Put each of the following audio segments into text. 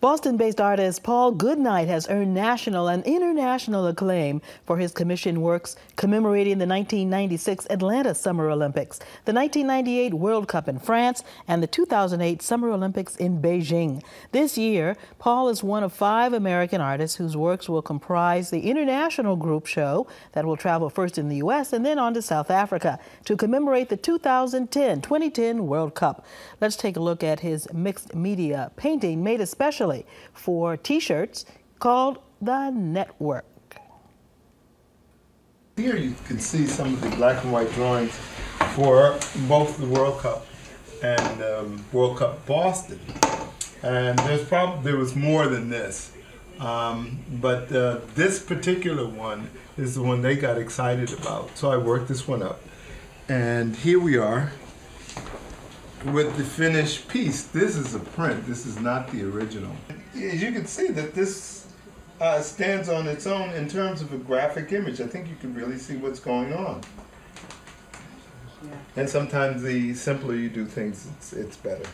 Boston-based artist Paul Goodnight has earned national and international acclaim for his commissioned works commemorating the 1996 Atlanta Summer Olympics, the 1998 World Cup in France, and the 2008 Summer Olympics in Beijing. This year, Paul is one of 5 American artists whose works will comprise the international group show that will travel first in the U.S. and then on to South Africa to commemorate the 2010 World Cup. Let's take a look at his mixed media painting made especially for T-shirts called The Network. Here you can see some of the black and white drawings for both the World Cup and World Cup Boston. And there was more than this. But this particular one is the one they got excited about. So I worked this one up. And here we are with the finished piece. This is a print. This is not the original. As you can see that this stands on its own in terms of a graphic image. I think you can really see what's going on. Yeah. And sometimes the simpler you do things, it's better.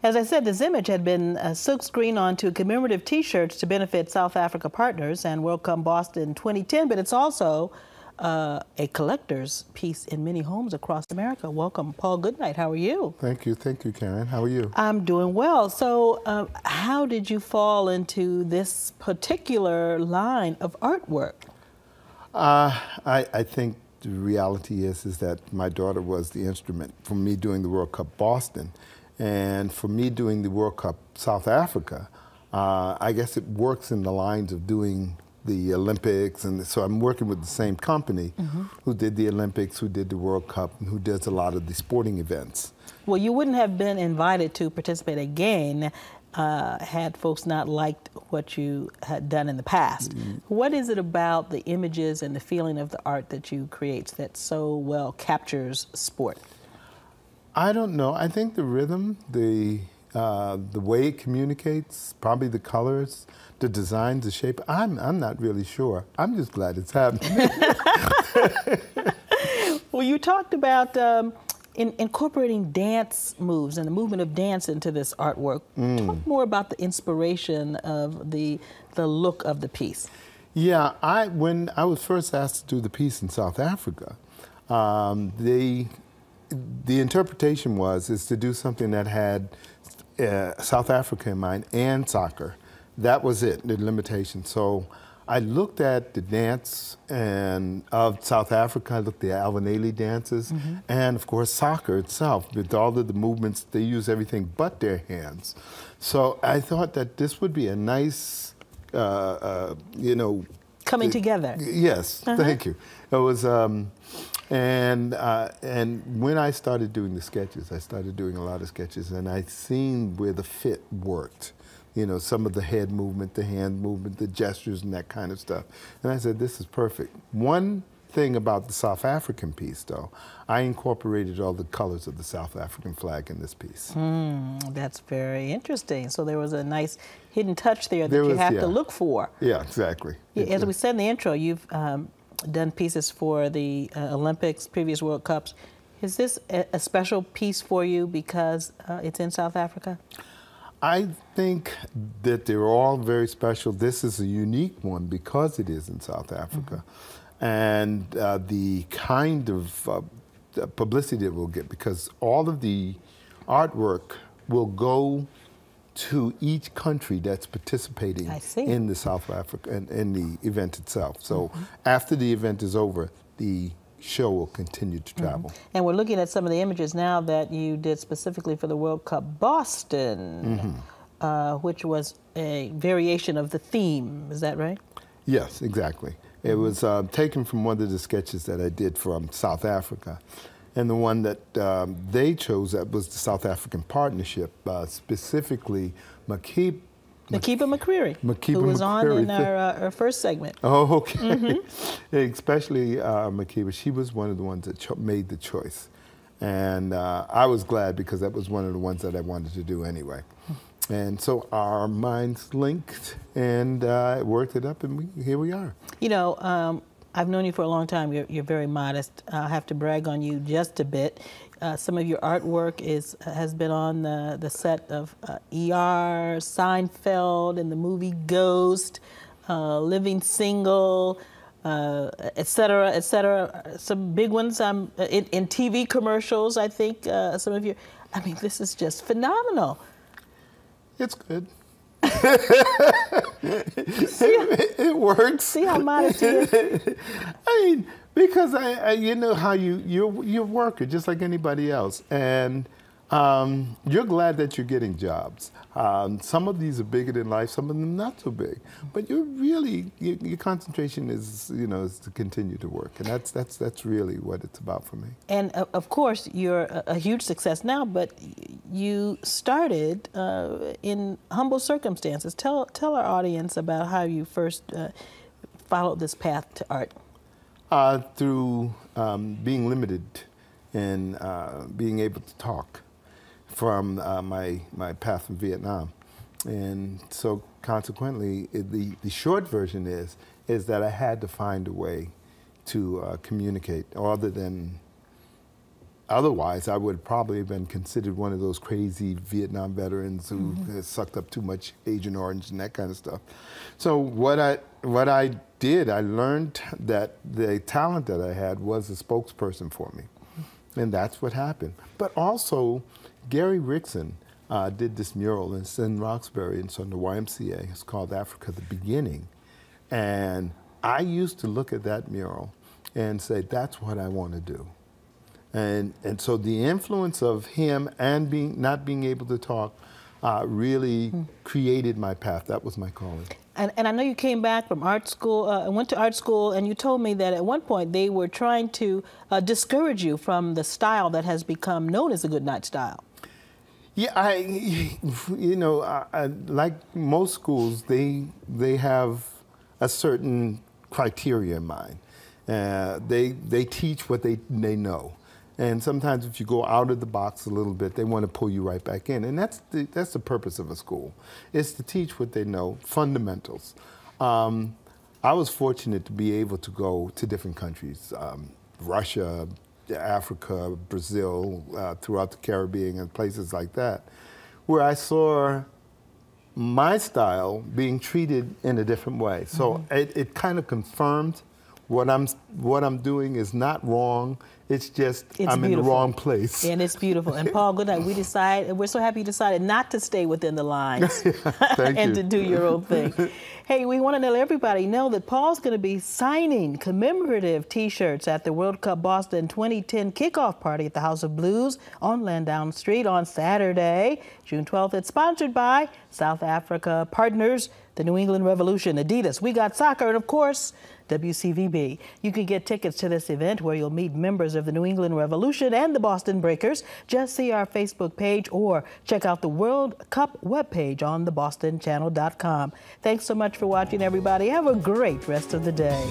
As I said, this image had been silkscreened onto commemorative T-shirts to benefit South Africa partners and World Cup Boston 2010, but it's also a collector's piece in many homes across America. Welcome, Paul Goodnight. How are you? Thank you, Karen. How are you? I'm doing well. So how did you fall into this particular line of artwork? I think the reality is that my daughter was the instrument for me doing the World Cup Boston. And for me doing the World Cup South Africa, I guess it works in the lines of doing the Olympics, and so I'm working with the same company who did the Olympics, who did the World Cup, and who does a lot of the sporting events. Well, you wouldn't have been invited to participate again had folks not liked what you had done in the past. What is it about the images and the feeling of the art that you create that so well captures sport? I don't know. I think the rhythm, the way it communicates, probably the colors, the designs, the shape. I'm not really sure. I'm just glad it's happening. Well, you talked about incorporating dance moves and the movement of dance into this artwork. Talk more about the inspiration of the look of the piece. Yeah, when I was first asked to do the piece in South Africa, the interpretation is to do something that had South Africa in mind and soccer. That was it, the limitation. So I looked at the dance of South Africa. I looked at the Alvanelli dances, and of course soccer itself. With all of the movements, they use everything but their hands. So I thought that this would be a nice, coming together. Yes, thank you. It was. And when I started doing the sketches, I started doing a lot of sketches, and I seen where the fit worked. You know, some of the head movement, the hand movement, the gestures, and that kind of stuff. And I said, this is perfect. One thing about the South African piece, though, I incorporated all the colors of the South African flag in this piece. That's very interesting. So there was a nice hidden touch there that you have to look for. Yeah, exactly. As we said in the intro, you've done pieces for the Olympics, previous World Cups. Is this a special piece for you because it's in South Africa? I think that they're all very special. This is a unique one because it is in South Africa. And the kind of publicity it will get, because all of the artwork will go to each country that's participating in the South Africa and in the event itself. So after the event is over, the show will continue to travel. And we're looking at some of the images now that you did specifically for the World Cup Boston, which was a variation of the theme. Is that right? Yes, exactly. It was taken from one of the sketches that I did from South Africa. And the one that they chose, that was the South African partnership, specifically Makiba McCreary, who was on in our first segment. Oh, okay. Especially Makiba, she was one of the ones that made the choice. And I was glad because that was one of the ones that I wanted to do anyway. And so our minds linked and worked it up, and here we are. You know, I've known you for a long time. You're very modest. I have to brag on you just a bit. Some of your artwork has been on the set of ER, Seinfeld, and the movie Ghost, Living Single, et cetera, et cetera. Some big ones in TV commercials, I think. Some of your, I mean, this is just phenomenal. It's good. It works. See how modest he is? I mean, because you know how you're a worker just like anybody else, and you're glad that you're getting jobs. Some of these are bigger than life, some of them not so big. But you're really your concentration is is to continue to work, and that's really what it's about for me. And of course, you're a huge success now, but you started in humble circumstances. Tell our audience about how you first followed this path to art. Through being limited and being able to talk from my path in Vietnam. And so consequently, the short version is that I had to find a way to communicate, otherwise I would probably have been considered one of those crazy Vietnam veterans who sucked up too much Agent Orange and that kind of stuff. So what I did, I learned that the talent that I had was a spokesperson for me. And that's what happened. But also, Gary Rickson did this mural in Roxbury, and it's on the YMCA. It's called Africa, the Beginning. And I used to look at that mural and say, that's what I want to do. And so the influence of him and not being able to talk really created my path. That was my calling. And I know you came back from art school, went to art school, and you told me that at one point they were trying to discourage you from the style that has become known as the Goodnight style. Yeah, like most schools, they have a certain criteria in mind. They teach what they know. And sometimes if you go out of the box a little bit, they want to pull you right back in. And that's the purpose of a school, is to teach what they know, fundamentals. I was fortunate to be able to go to different countries, Russia, Africa, Brazil, throughout the Caribbean and places like that, where I saw my style being treated in a different way. So it kind of confirmed what I'm doing is not wrong. It's just I'm in the wrong place. And it's beautiful. And Paul, Goodnight, we're so happy you decided not to stay within the lines and to do your own thing. Hey, we want to let everybody know that Paul's going to be signing commemorative T-shirts at the World Cup Boston 2010 kickoff party at the House of Blues on Lansdowne Street on Saturday, June 12th. It's sponsored by South Africa Partners, the New England Revolution, Adidas, We Got Soccer, and of course, WCVB. You can get tickets to this event where you'll meet members of the New England Revolution and the Boston Breakers. Just see our Facebook page or check out the World Cup webpage on thebostonchannel.com. Thanks so much for watching, everybody. Have a great rest of the day.